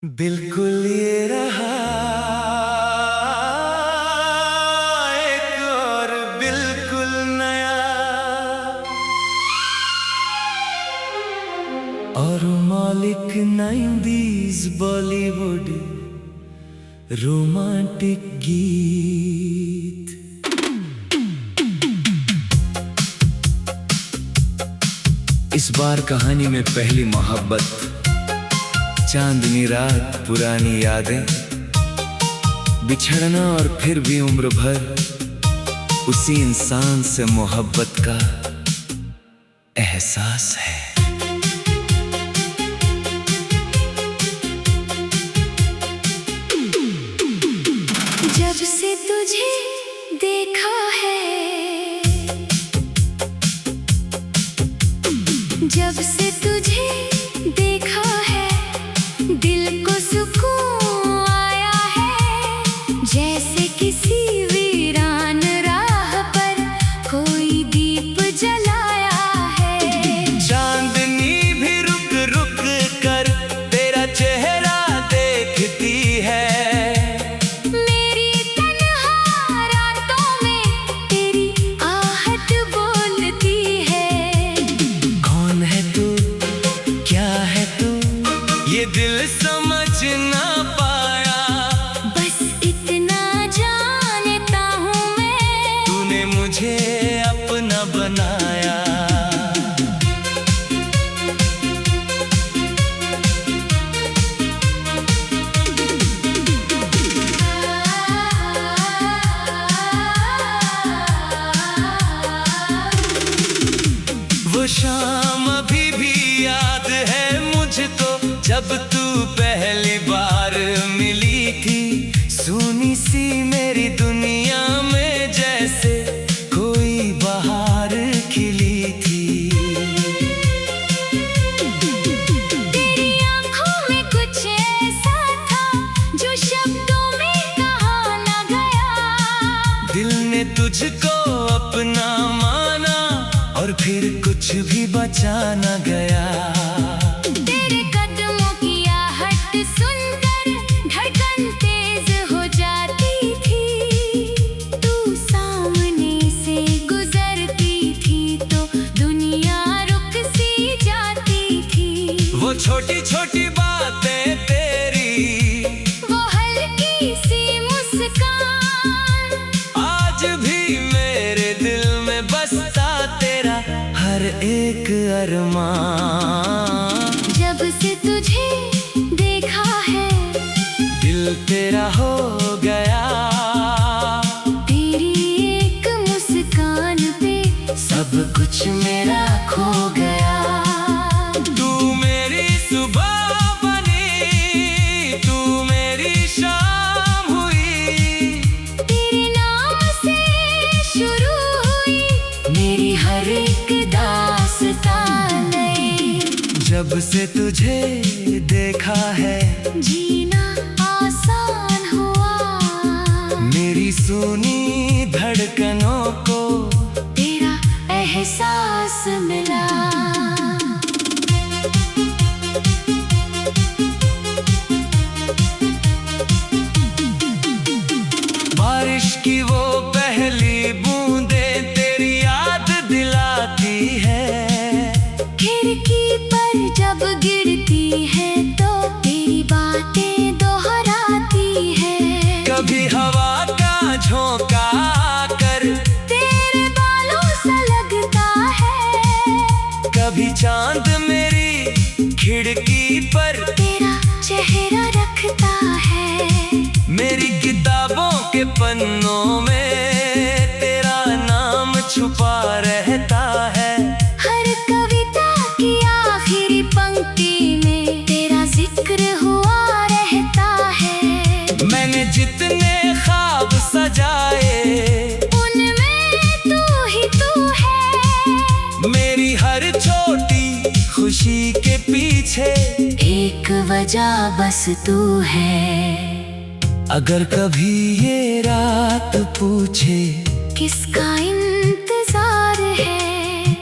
बिल्कुल ये रहा एक और बिल्कुल नया और मौलिक 90s बॉलीवुड रोमांटिक गीत। इस बार कहानी में पहली मोहब्बत, चांदनी रात, पुरानी यादें, बिछड़ना और फिर भी उम्र भर उसी इंसान से मोहब्बत का एहसास है। जब से तुझे देखा है, जब से तुझे देखा है, दिल को सुकून आया है। जैसे किसी वीरान राह पर कोई दीप जलाया है। चांदनी भी रुक रुक कर तेरा चेहरा देखती है। मेरी तन्हा रातों में तेरी आहट बोलती है। कौन है तू, क्या है तू, ये दिल समझ ना पाया। बस इतना जानता हूँ मैं, तूने मुझे अपना बनाया। वो शाम अभी भी याद है मुझको, जब तू पहली बार मिली थी। सुनी सी मेरी दुनिया में जैसे कोई बहार खिली थी। तेरी आँखों में कुछ ऐसा था जो शब्दों में कहा न गया। दिल ने तुझको अपना माना और फिर कुछ भी बचा न गया। तेरे कदमों की आहट सुनकर धड़कन तेज हो जाती थी। तू सामने से गुजरती थी तो दुनिया रुक सी जाती थी। वो छोटी छोटी बातें तेरी, वो हल्की सी मुस्कान, आज भी मेरे दिल में बसता तेरा हर एक अरमान। जब से तुझे देखा है, दिल तेरा हो गया। तेरी एक मुस्कान पे सब कुछ मेरा खो गया। तू मेरी सुबह बनी, तू मेरी शाम हुई। तेरे नाम से शुरू हुई मेरी हर एक दास्तान नई। जब से तुझे देखा है, जीना आसान हुआ। मेरी सुनी धड़कनों को तेरा एहसास मिला। बारिश की वो पहली बूंदें तेरी याद दिलाती है। खिड़की पर जब गिरती है तो तेरी बातें दोहराती है। कभी हवा का झोंका आकर तेरे बालों सा लगता है। कभी चांद मेरी खिड़की पर तेरा चेहरा रखता है। मेरी किताबों के पन्नों में तेरा नाम छुपा रहता है। हर कविता की आखिरी पंक्ति में तेरा जिक्र हुआ रहता है। मैंने जितने ख्वाब सजाए, उनमें तू है। मेरी हर छोटी खुशी के पीछे एक वजह बस तू है। अगर कभी ये रात पूछे किसका इंतजार है,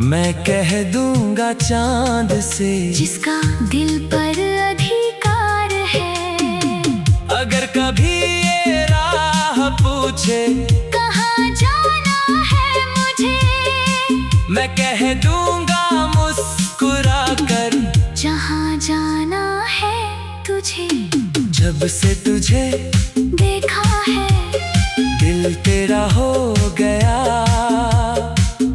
मैं कह दूंगा चांद से, जिसका दिल पर अधिकार पूछे कहाँ जाना है मुझे, मैं कह दूंगा मुस्कुरा कर, जहाँ जाना है तुझे। जब से तुझे देखा है, दिल तेरा हो गया।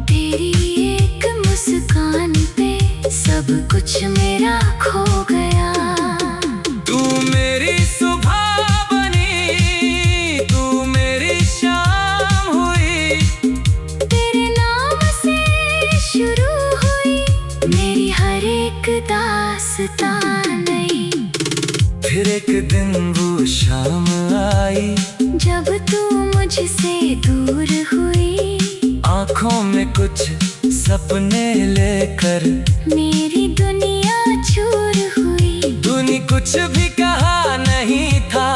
तेरी एक मुस्कान पे सब कुछ मेरा खो गया। तू मेरी सुबह बनी, तू मेरी शाम हुई, तेरे नाम से शुरू हुई मेरी हर एक दास्तान नई। फिर एक दिन वो शाम आई, जब तू मुझसे दूर हुई, आँखों में कुछ सपने लेकर मेरी दुनिया चूर हुई। तूने कुछ भी कहा नहीं था,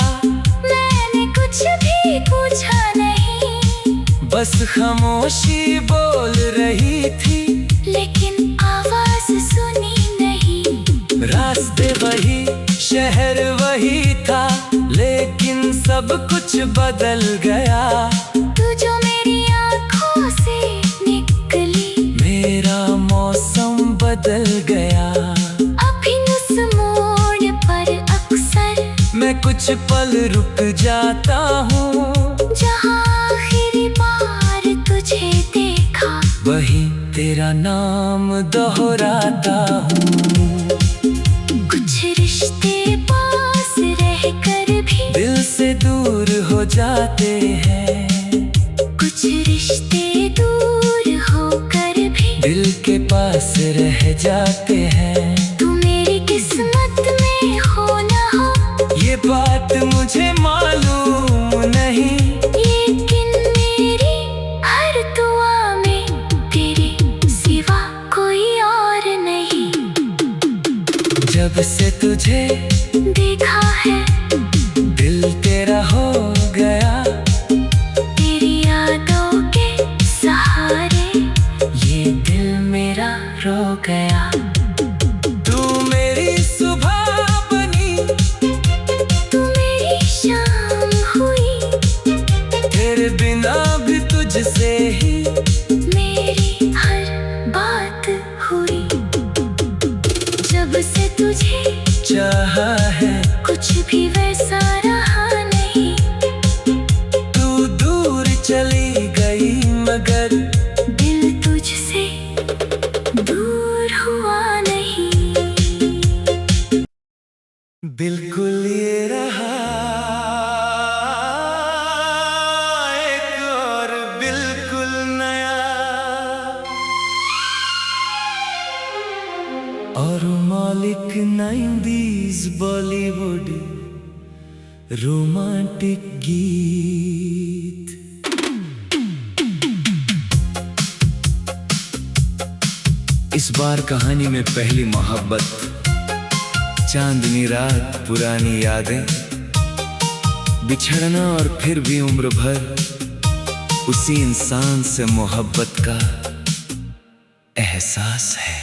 मैंने कुछ भी पूछा नहीं, बस खामोशी बोल रही थी, लेकिन आवाज सुनी नहीं। रास्ते वही, शहर वही था, लेकिन सब कुछ बदल गया। तू जो मेरी आँखों से निकली, मेरा मौसम बदल गया। अभी उस मोड़ पर अक्सर मैं कुछ पल रुक जाता हूँ, जहाँ आखिरी बार तुझे देखा, वही तेरा नाम दोहराता हूँ। कुछ रिश्ते पास रहकर भी दिल से दूर हो जाते हैं, कुछ रिश्ते दूर होकर भी दिल के पास रह जाते हैं। तू मेरी किस्मत में हो ना हो, ये बात मुझे मालूम नहीं, लेकिन मेरी हर दुआ में तेरे सिवा कोई और नहीं। जब से तुझे देखा है, दिल तेरा हो गया। तेरी यादों के सहारे ये दिल मेरा रो गया। तू मेरी सुबह बनी, तू मेरी शाम हुई, तेरे बिना भी तुझसे ही मेरी हर बात हुई। जब से तुझे चाहा है, कुछ भी वैसा रहा नहीं। तू दूर चली गई मगर दिल तुझसे दूर हुआ नहीं। बिल्कुल ये रहा एक और बिल्कुल नया, और मौलिक 90s बॉलीवुड रोमांटिक गीत। इस बार कहानी में पहली मोहब्बत, चांदनी रात, पुरानी यादें, बिछड़ना और फिर भी उम्र भर उसी इंसान से मोहब्बत का एहसास है।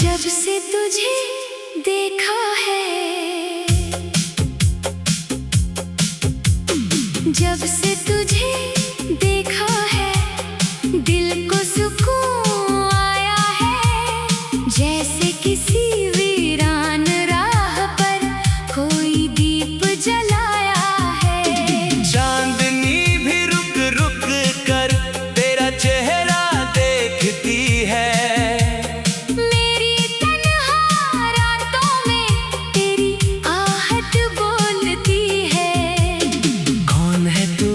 जब से तुझे देखा है, जब से तुझे देखा है, दिल को सुकून आया है। जैसे किसी वीरान राह पर कोई दीप जलाया है। चांदनी भी रुक रुक कर तेरा चेहरा देखती है, मेरी तन्हा रातों में तेरी आहट बोलती है। कौन है तू,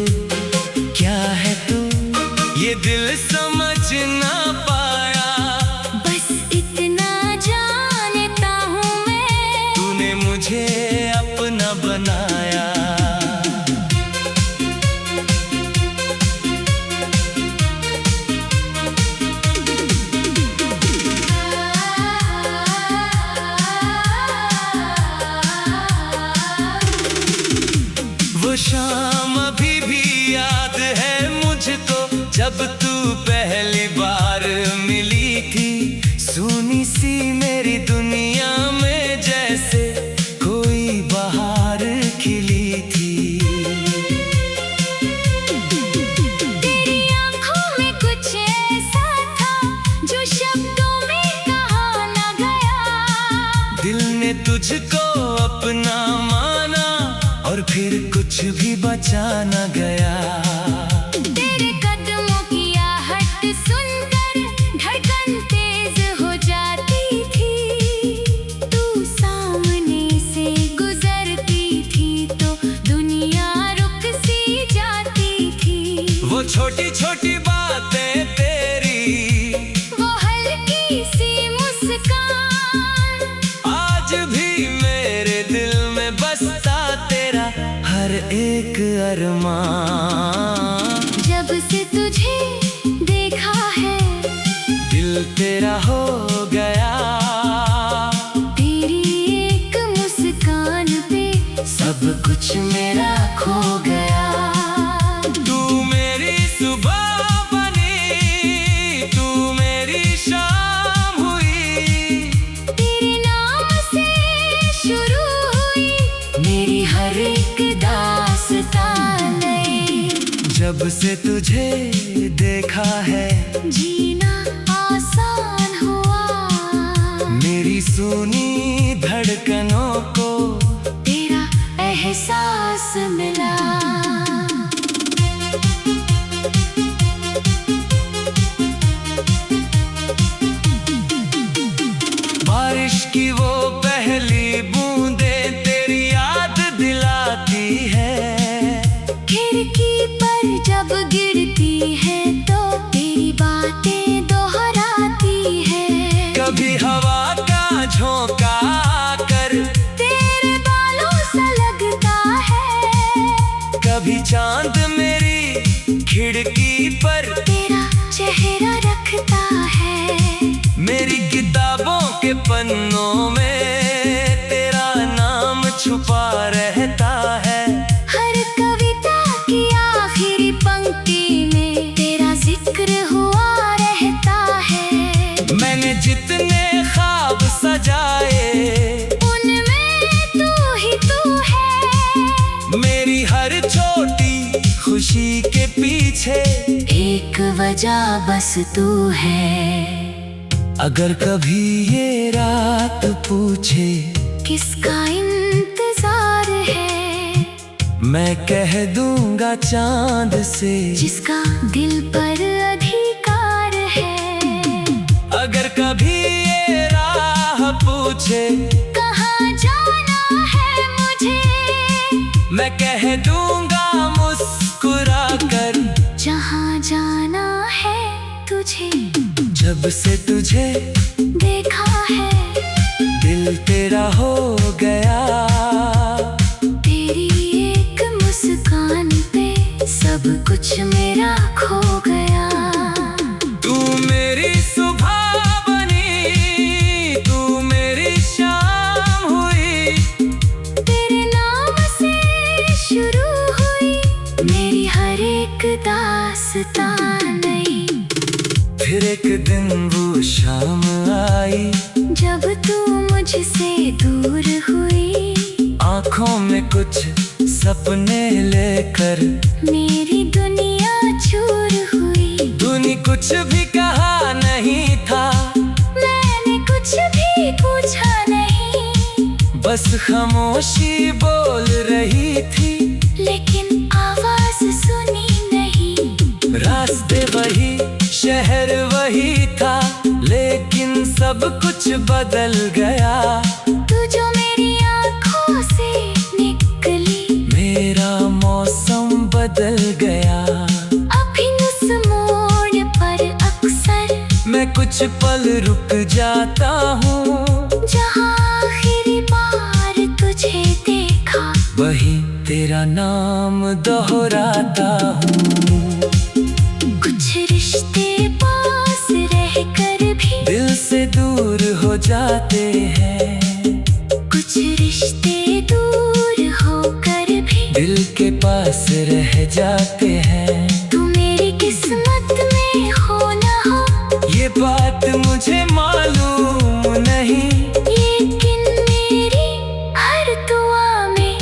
क्या है तू, ये दिल समझ ना पाया। बस इतना जानता हूँ मैं, तूने मुझे अपना बनाया। वो शाम अभी भी याद है मुझको, जब तू पहली बार तुझको अपना माना और फिर कुछ भी बचा न गया। तेरे कदमों की आहट सुनकर धड़कन तेज हो जाती थी। तू सामने से गुजरती थी तो दुनिया रुक सी जाती थी। वो छोटी छोटी बातें तेरी, वो हल्की सी मुस्कान, आज भी मेरे दिल में बसता तेरा हर एक अरमान। जब से तुझे देखा है दिल तेरा हो गया। तेरी एक मुस्कान पे सब कुछ मेरा खो गया। तू मेरी सुबह बनी, तू मेरी शाम हुई। तेरे नाम से शुरू हुई मेरी हर एक दास्तान नई। जब से तुझे देखा है जीना आसान हुआ। मेरी सुनी धड़कनों को तेरा एहसास मिला। बारिश की वो पहली बूंदें तेरी याद दिलाती है। खिड़की पर जब गिरती है तो तेरी बातें दोहराती है। कभी हवा का झोंका आकर तेरे बालों सा लगता है। कभी चांद मेरी खिड़की पर तेरा चेहरा रखता है। मेरी किताबों के पन्नों में तेरा नाम छुपा रहता है। हर कविता की आखिरी पंक्ति में तेरा जिक्र हुआ रहता है। मैंने जितने ख्वाब सजाए उनमें तू है। मेरी हर छोटी खुशी के पीछे एक वजह बस तू है। अगर कभी ये रात पूछे किसका इंतजार है, मैं कह दूंगा चांद से जिसका दिल पर अधिकार है। अगर कभी ये राह पूछे कहाँ जाना है मुझे, मैं कह दूंगा मुस्कुरा कर जहाँ जाना है तुझे। जब से तुझे देखा है दिल तेरा हो गया। तेरी एक मुस्कान पे सब कुछ मेरा खो गया। तू मेरी सुबह बनी, तू मेरी शाम हुई। तेरे नाम से शुरू हुई मेरी हर एक दास्तान नई। फिर एक दिन वो शाम आई जब तू मुझसे दूर हुई। आँखों में कुछ सपने लेकर मेरी दुनिया चूर हुई। तूने कुछ भी कहा नहीं था, मैंने कुछ भी पूछा नहीं। बस खामोशी बोल रही थी, लेकिन आवाज सुनी नहीं। रास्ते वही शहर वही था, लेकिन सब कुछ बदल गया। तू जो मेरी आँखों से निकली मेरा मौसम बदल गया। अभी उस मोड़ पर अक्सर मैं कुछ पल रुक जाता हूँ, जहाँ आखिरी बार तुझे देखा वही तेरा नाम दोहराता हूँ। कुछ रिश्ते पास रहकर भी दिल से दूर हो जाते हैं, कुछ रिश्ते दूर होकर भी दिल के पास रह जाते हैं। तू मेरी किस्मत में हो ना हो ये बात मुझे मालूम नहीं, लेकिन मेरी हर दुआ में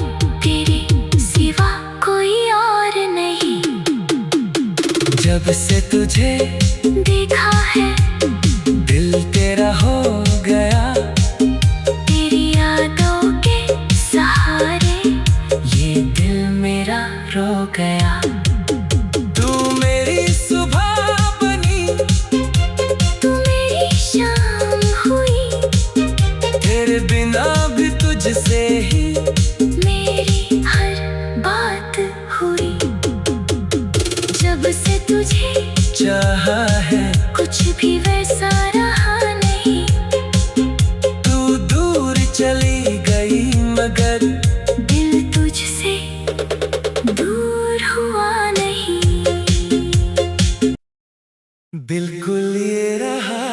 तेरे सिवा कोई और नहीं। जब से तुझे देखा है दिल तेरा हो गया। तेरी यादों बिल्कुल ये रहा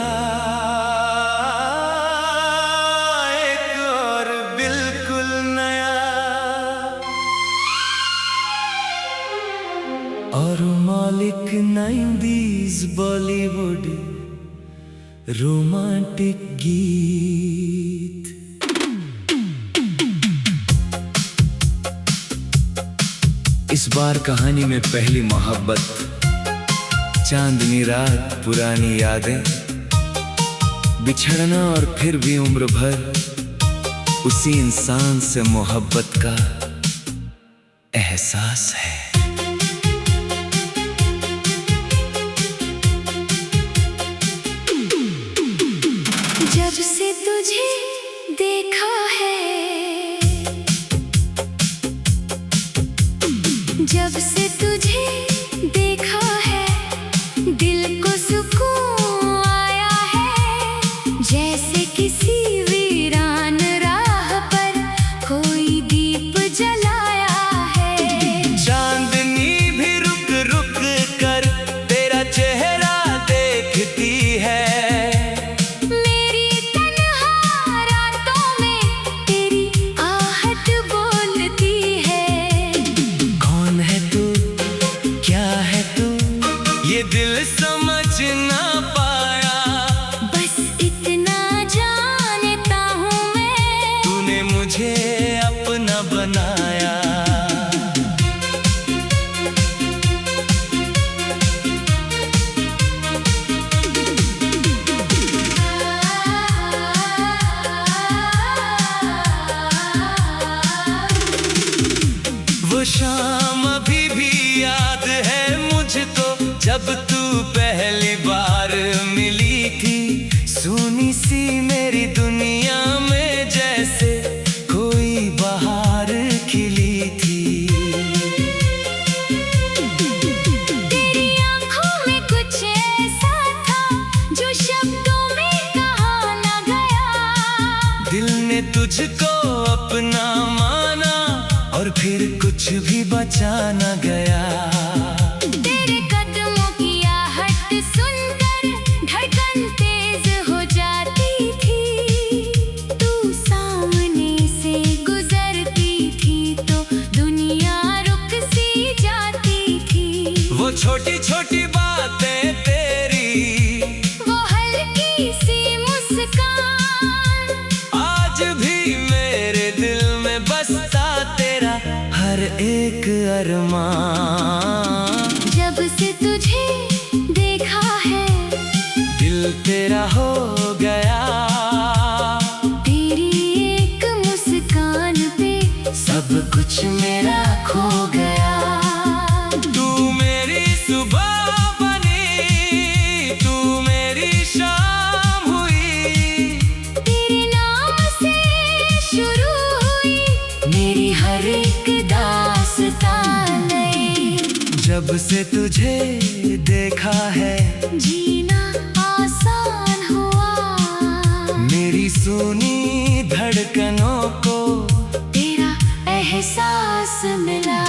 एक और बिल्कुल नया, और मालिक 90s बॉलीवुड रोमांटिक गीत। इस बार कहानी में पहली मोहब्बत, चांदनी रात, पुरानी यादें, बिछड़ना और फिर भी उम्र भर उसी इंसान से मोहब्बत का एहसास है। जब से तुझे देखा है, जब से तुझे देखा है, दिल को सुकून आया है। जैसे किसी वीरान राह पर कोई दीप जलाया है। चांदनी भी रुक रुक कर तेरा चेहरा देखती है। मेरी तन्हा रातों में तेरी आहट बोलती है। कौन है तू, क्या है तू, ये दिल समझ ना पाया। बस इतना जानता हूँ मैं, तूने मुझे अपना बनाया। वो शाम अभी भी याद है मुझको, जब तू पहली बार मिली थी। सुनी सी मेरी दुनिया में जैसे कोई बहार खिली थी। तेरी आँखों में कुछ ऐसा था जो शब्दों में कहा न गया। दिल ने तुझको अपना माना और फिर कुछ भी बचा न गया। तेरे कदमों की आहट सुनकर धड़कन तेज हो जाती थी। तू सामने से गुजरती थी तो दुनिया रुक सी जाती थी। वो छोटी छोटी बातें तेरी, वो हल्की सी मुस्कान, आज भी मेरे दिल में बसता तेरा हर एक अरमान। जब से तुझे देखा है, दिल तेरा हो गया। तेरी एक मुस्कान पे सब कुछ मेरा खो गया। तू मेरी सुबह बनी, तू मेरी शाम हुई। तेरे नाम से शुरू हुई मेरी हर एक दास्तां नई। जब से तुझे देखा है, जीना आसान हुआ। मेरी सुनी धड़कनों को तेरा एहसास मिला।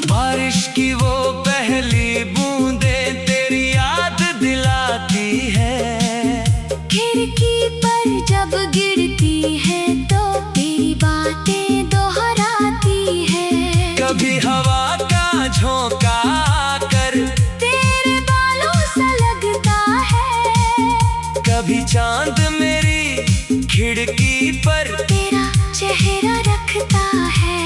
बारिश की वो पहली बूंदें तेरी याद दिलाती है। खिड़की पर जब गिरती है तो तेरी बातें दोहराती है। कभी हवा का झोंका आकर तेरे बालों सा लगता है। कभी चांद मेरी खिड़की पर तेरा चेहरा रखता है।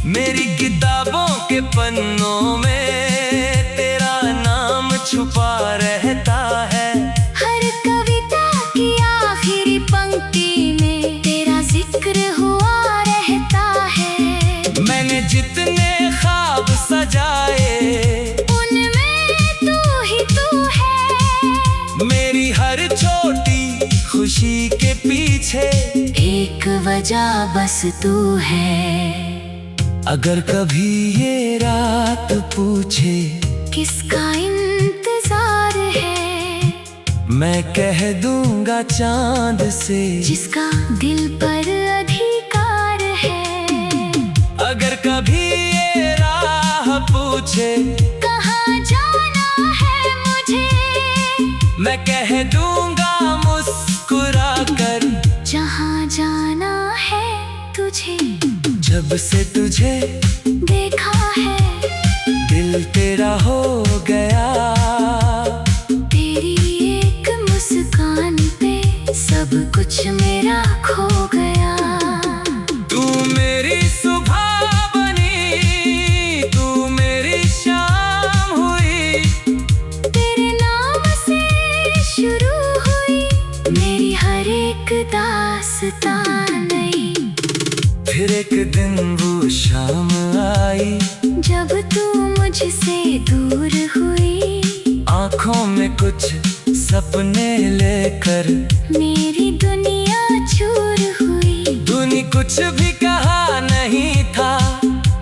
मेरी किताबों के पन्नों में तेरा नाम छुपा रहता है। हर कविता की आखिरी पंक्ति में तेरा जिक्र हुआ रहता है। मैंने जितने ख्वाब सजाए, उनमें तू ही तू है। मेरी हर छोटी खुशी के पीछे एक वजह बस तू है। अगर कभी ये रात पूछे किसका इंतजार है, मैं कह दूंगा चांद से, जिसका दिल पर अधिकार है। कभी ये राह पूछे कहाँ जाना है मुझे, मैं कह दूंगा मुस्कुरा कर जहाँ जाना है तुझे। जब से तुझे देखा है दिल तेरा हो गया, तेरी एक मुस्कान पे सब कुछ मेरा खो गया। तू मेरी सुबह बनी, तू मेरी शाम हुई, तेरे नाम से शुरू हुई मेरी हर एक दास्तान नई। फिर एक दिन वो शाम आई जब तू मुझसे दूर हुई, आँखों में कुछ सपने लेकर मेरी दुनिया चूर हुई। तूने कुछ भी कहा नहीं था,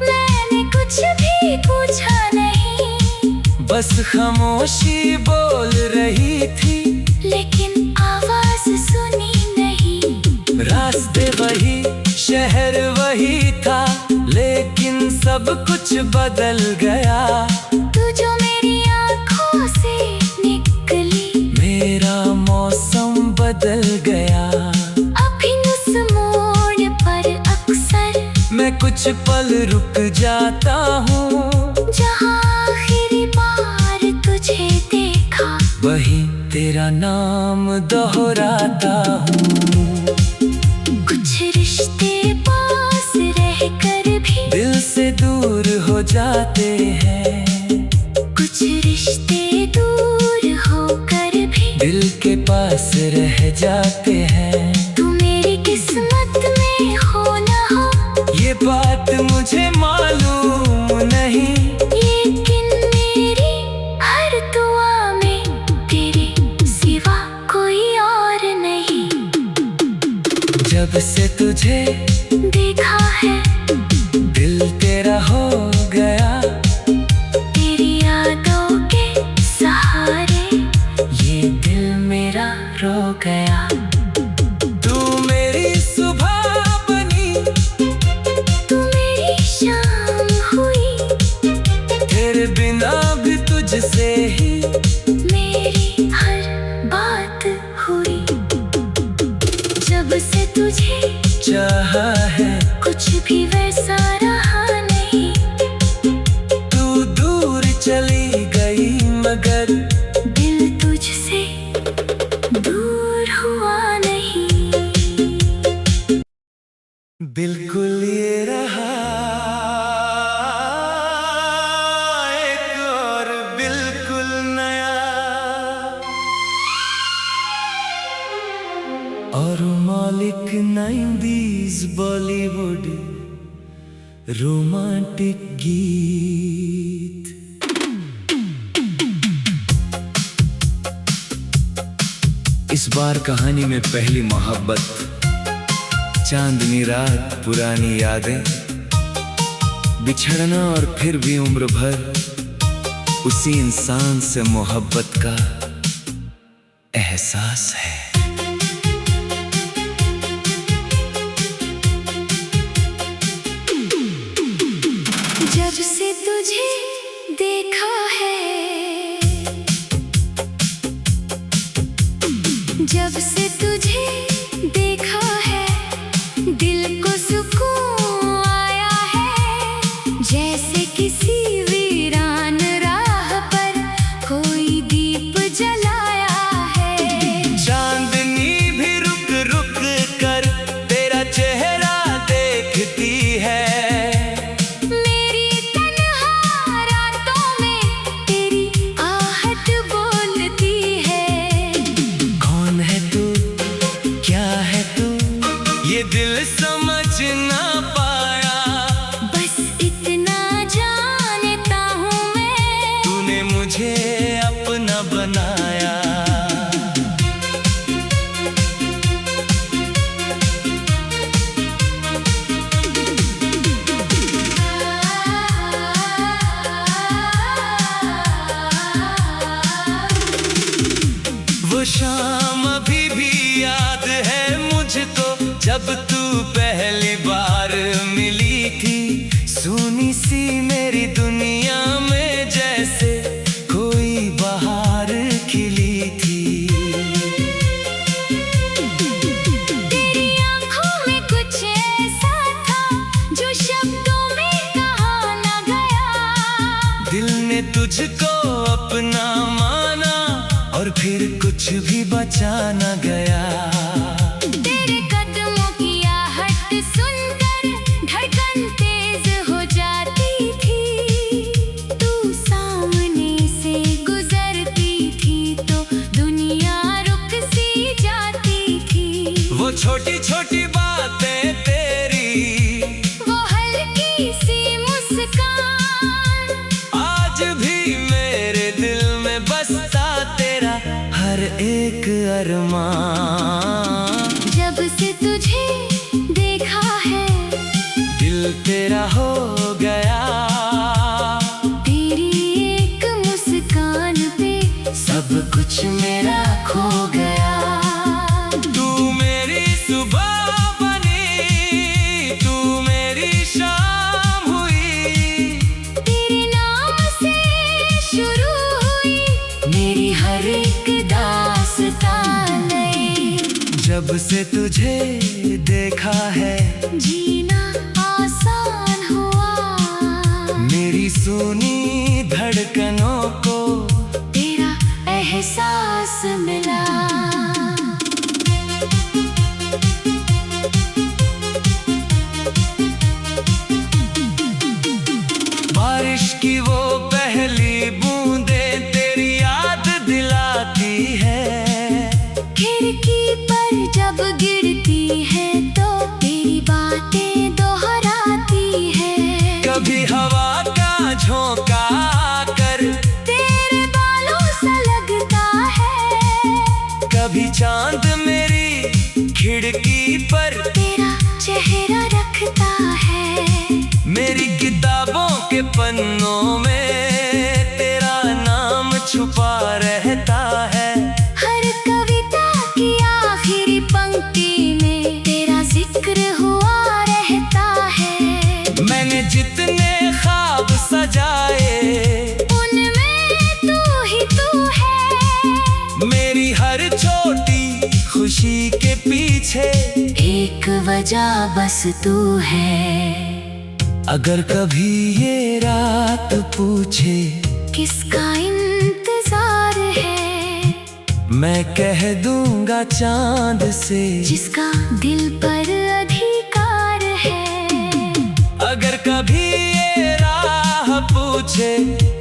मैंने कुछ भी पूछा नहीं, बस खामोशी बोल रही थी, लेकिन आवाज सुनी नहीं। रास्ते वही, शहर वही था, लेकिन सब कुछ बदल गया। तू जो मेरी आँखों से निकली, मेरा मौसम बदल गया। अभी उस मोड़ पर अक्सर मैं कुछ पल रुक जाता हूँ, जहाँ आखिरी बार तुझे देखा, वही तेरा नाम दोहराता हूँ। कुछ रिश्ते पास रहकर भी दिल से दूर हो जाते हैं, कुछ रिश्ते दूर होकर भी दिल के पास रह जाते हैं। तू मेरी किस्मत में हो ना हो, ये बात मुझे मालूम नहीं, लेकिन मेरी हर दुआ में तेरे सिवा कोई और नहीं। जब से तुझे देखा है दिल तेरा हो गया, तेरी यादों के सहारे ये दिल मेरा रो गया। तू मेरी सुबह बनी, तू मेरी शाम हुई, तेरे बिना भी तुझसे ही मेरी हर बात हुई। जब से तुझे चाहा है, कुछ भी वैसा रहा नहीं, तू दूर चली गई मगर दिल तुझसे दूर हुआ नहीं। बिल्कुल ये रहा एक और बिल्कुल नया, और मौलिक 90s बॉलीवुड रोमांटिक गीत। इस बार कहानी में पहली मोहब्बत, चांदनी रात, पुरानी यादें, बिछड़ना और फिर भी उम्र भर उसी इंसान से मोहब्बत का एहसास है। जब से तुझे देखा है, जब से तुझे देखा है, दिल को सुकून आया है, जैसे किसी वीरान राह पर कोई दीप जलाया है। चांदनी भी रुक रुक कर तेरा चेहरा देखती है, मेरी तन्हा रातों में तेरी आहट बोलती है। कौन है तू तुझको अपना माना और फिर कुछ भी बचा न गया। तेरे कदमों की आहट सुनकर धड़कन तेज हो जाती थी। तू सामने से गुजरती थी तो दुनिया रुक सी जाती थी। वो छोटी छोटी बातें तेरी, वो हल्की सी मुस्कान, आज भी मेरे दिल में बसता तेरा हर एक अरमान। जब से तुझे देखा है दिल तेरा हो गया। तेरी एक मुस्कान पे सब कुछ मेरा खो गया। तू मेरी सुबह बनी, तू मेरी शाम हुई। तेरे नाम से शुरू हुई मेरी हर एक दास्तां नई। जब से तुझे देखा है जीना आसान हुआ। मेरी सुनी धड़कनों को तेरा एहसास मिला। बारिश की वो पहली बूंदें तेरी याद दिलाती है। खिड़की पर जब गिरती है तो तेरी बातें दोहराती है। कभी हवा का झोंका आकर तेरे बालों सा लगता है। कभी चांद मेरी खिड़की पर तेरा चेहरा रखता है। मेरी किताबों के पन्नों में तेरा नाम छुपा रहता है। हर कविता की आखिरी पंक्ति में तेरा जिक्र हुआ रहता है। मैंने जितने ख्वाब सजाए उनमें तू है। मेरी हर छोटी खुशी के पीछे एक वजह बस तू है। अगर कभी ये रात पूछे किसका इंतजार है, मैं कह दूंगा चांद से जिसका दिल पर अधिकार है। अगर कभी ये राह पूछे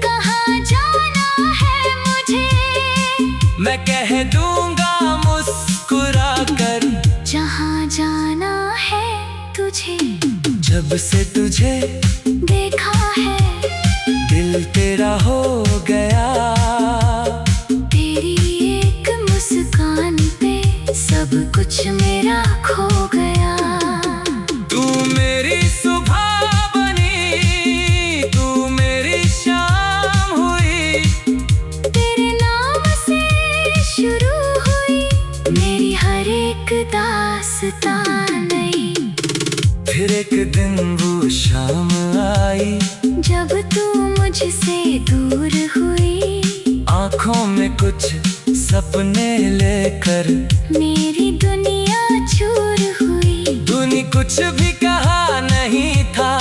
कहाँ जाना है मुझे, मैं कह दूंगा मुस्कुरा कर जहाँ जाना है तुझे। जब से तुझे देखा है दिल तेरा हो गया। तेरी एक मुस्कान पे सब कुछ मेरा खो गया। तू मेरी सुबह बनी, तू मेरी शाम हुई। तेरे नाम से शुरू हुई मेरी हर एक दास्तां नई। फिर एक दिन वो शाम आई, जब तू मुझसे दूर हुई। आंखों में कुछ सपने लेकर मेरी दुनिया चूर हुई। तूने कुछ भी कहा नहीं था,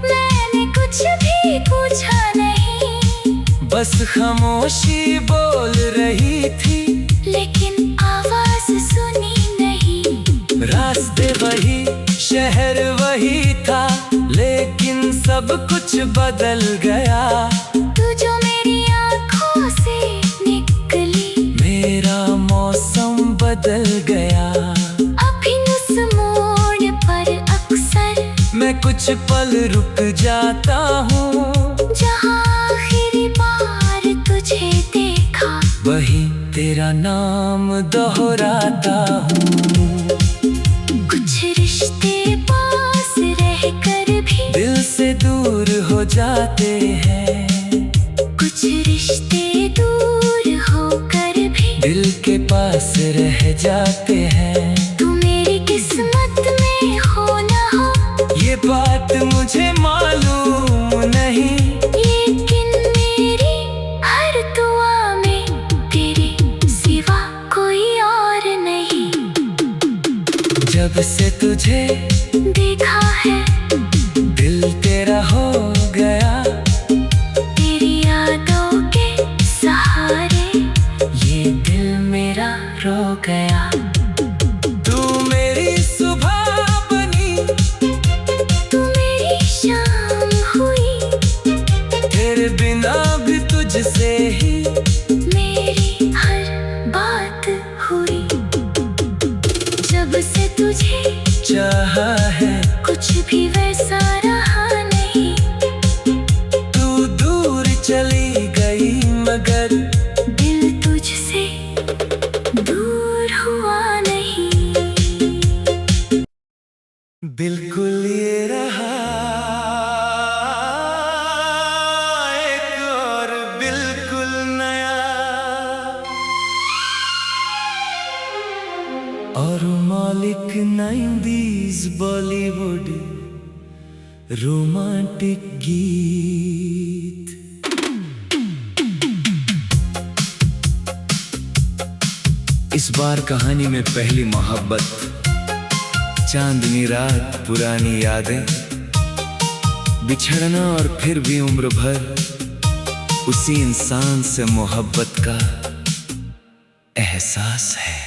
मैंने कुछ भी पूछा नहीं। बस खामोशी बोल रही थी, लेकिन आवाज सुनी नहीं। रास्ते वही, शहर वही था, लेकिन सब कुछ बदल गया। तू जो मेरी आंखों से निकली, मेरा मौसम बदल गया। अभी उस मोड़ पर अक्सर मैं कुछ पल रुक जाता हूँ, जहाँ आखिरी बार तुझे देखा। वही तेरा नाम दोहराता हूँ। कुछ रिश्ते पास रहकर भी दिल से दूर हो जाते हैं, कुछ रिश्ते दूर होकर भी दिल के पास रह जाते हैं। तू मेरी किस्मत में हो ना हो, ये बात मुझे मालूम नहीं, लेकिन मेरी हर दुआ में तेरे सिवा कोई और नहीं। जब से तुझे देखा है दिल तेरा हो गया। तेरी यादों बिना भी तुझसे ही मेरी हर बात हुई। जब से तुझे चाहा है कुछ भी वैसा रहा नहीं। तू दूर चली गई मगर दिल तुझसे दूर हुआ नहीं। बिल्कुल ये रहा एक और बिल्कुल नया। और मौलिक 90s बॉलीवुड रोमांटिक गीत। इस बार कहानी में पहली मोहब्बत, चांदनी रात, पुरानी यादें, बिछड़ना और फिर भी उम्र भर उसी इंसान से मोहब्बत का एहसास है।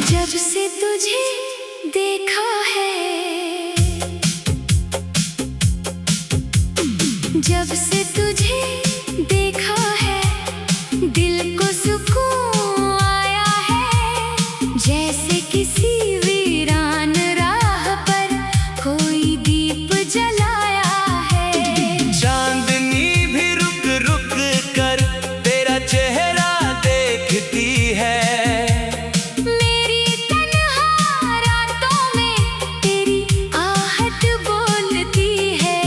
जब से तुझे देखा है, जब से तुझे देखा है, दिल को सुकून आया है। जैसे किसी वीरान राह पर कोई दीप जलाया है। चांदनी भी रुक रुक कर तेरा चेहरा देखती है। मेरी तन्हा रातों में तेरी आहट बोलती है।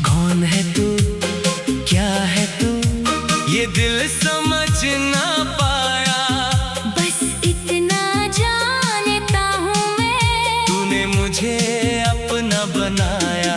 कौन है तू, क्या है तू, ये दिल समझ ना पाया। बस इतना जानता हूँ मैं, तूने मुझे अपना बनाया।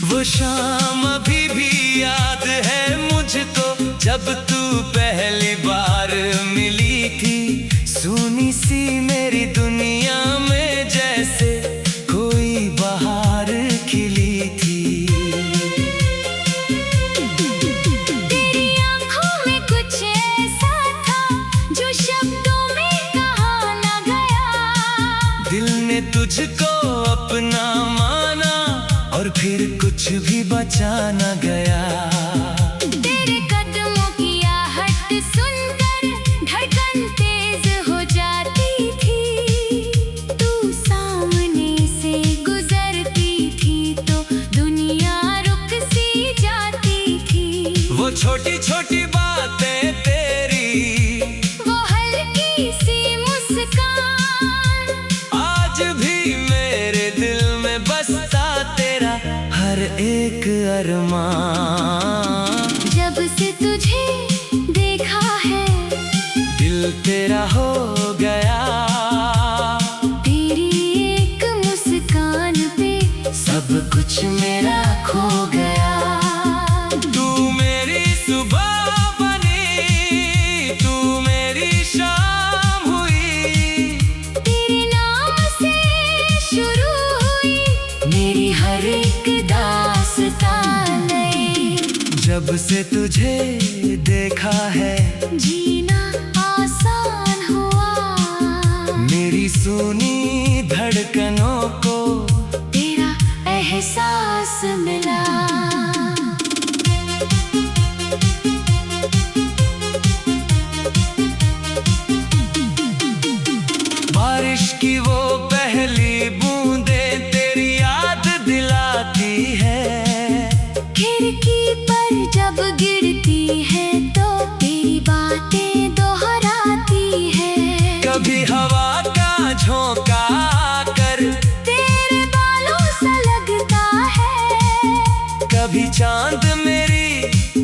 वो शाम अभी भी याद है मुझको, जब तू पहली बार मिली थी। सुनी सी मेरी दुनिया में जैसे कोई बहार खिली थी। तेरी आँखों में कुछ ऐसा था जो शब्दों में कहा न गया। दिल ने तुझको अपना माना और फिर कुछ भी बचा न गया। तेरे कदमों की आहट सुनकर धड़कन तेज हो जाती थी। तू सामने से गुजरती थी तो दुनिया रुक सी जाती थी। वो छोटी छोटी बातें तेरी, वो हल्की सी मुस्कान, आज भी मेरे दिल में बसता तेरा हर एक अरमान। जब से तुझे देखा है, दिल तेरा हो गया। तेरी एक मुस्कान पे सब कुछ मेरा खो गया। तू मेरी सुबह बनी, तू मेरी शाम हुई। तेरे नाम से शुरू हुई मेरी हर एक दास्तान नई। जब से तुझे देखा है, जीना आसान हुआ। मेरी सुनी धड़कनों को तेरा एहसास मिला। बारिश की वो पहली बूंदें तेरी याद दिलाती है। खिड़की पर जब गिरती है तो तेरी बातें दोहराती है। कभी हवा का झोंका आकर तेरे बालों सा लगता है। कभी चांद मेरी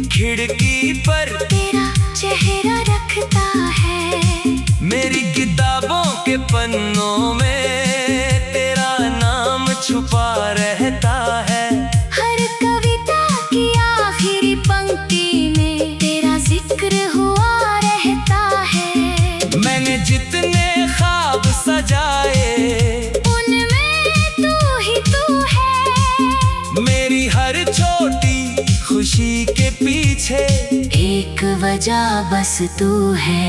खिड़की पर तेरा चेहरा रखता है। मेरी किताबों के पन्नों में तेरा नाम छुपा रहता है। हर कविता की आखिरी पंक्ति में तेरा जिक्र हुआ रहता है। मैंने जितने ख्वाब सजाए वजह बस तू है।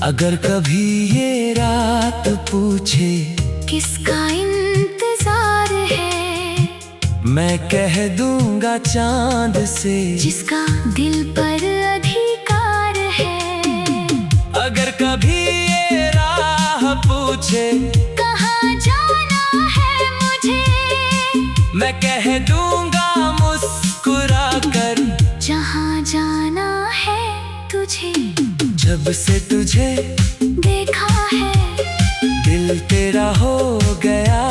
अगर कभी ये रात पूछे किसका इंतजार है, मैं कह दूंगा चांद से जिसका दिल पर अधिकार है। अगर कभी ये राह पूछे कहाँ जाना है मुझे, मैं कह दूंगा मुस्कुरा कर जहाँ जाना है तुझे। जब से तुझे देखा है दिल तेरा हो गया,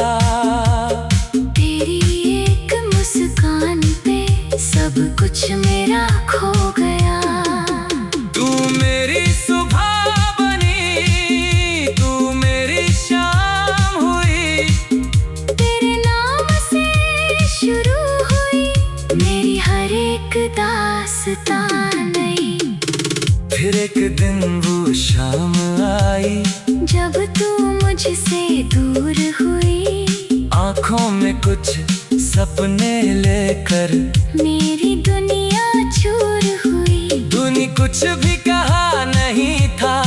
तेरी एक मुस्कान पे सब कुछ मेरा खो गया। तू मेरी सुबह बनी, तू मेरी शाम हुई, तेरे नाम से शुरू हुई मेरी हर एक दास्तान नई। फिर एक दिन वो शाम आई जब तू मुझसे दूर हुई, आँखों में कुछ सपने लेकर मेरी दुनिया चूर हुई। तूने कुछ भी कहा नहीं था,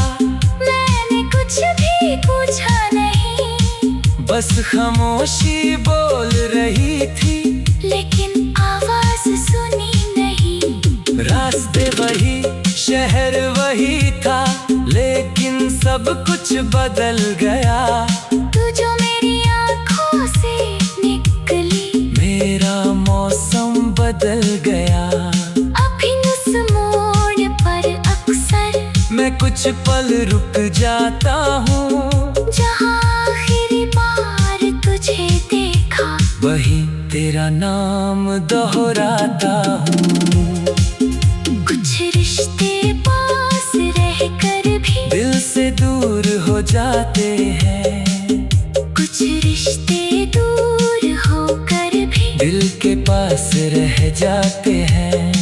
मैंने कुछ भी पूछा नहीं, बस खामोशी बोल रही थी, लेकिन आवाज सुनी नहीं। रास्ते वही शहर वही था, लेकिन सब कुछ बदल गया। तू जो मेरी आँखों से निकली, मेरा मौसम बदल गया। अभी उस मोड़ पर अक्सर मैं कुछ पल रुक जाता हूँ, जहाँ आखिरी बार तुझे देखा, वही तेरा नाम दोहराता हूँ। कुछ रिश्ते पास रह कर भी दिल से दूर हो जाते हैं, कुछ रिश्ते दूर होकर भी दिल के पास रह जाते हैं।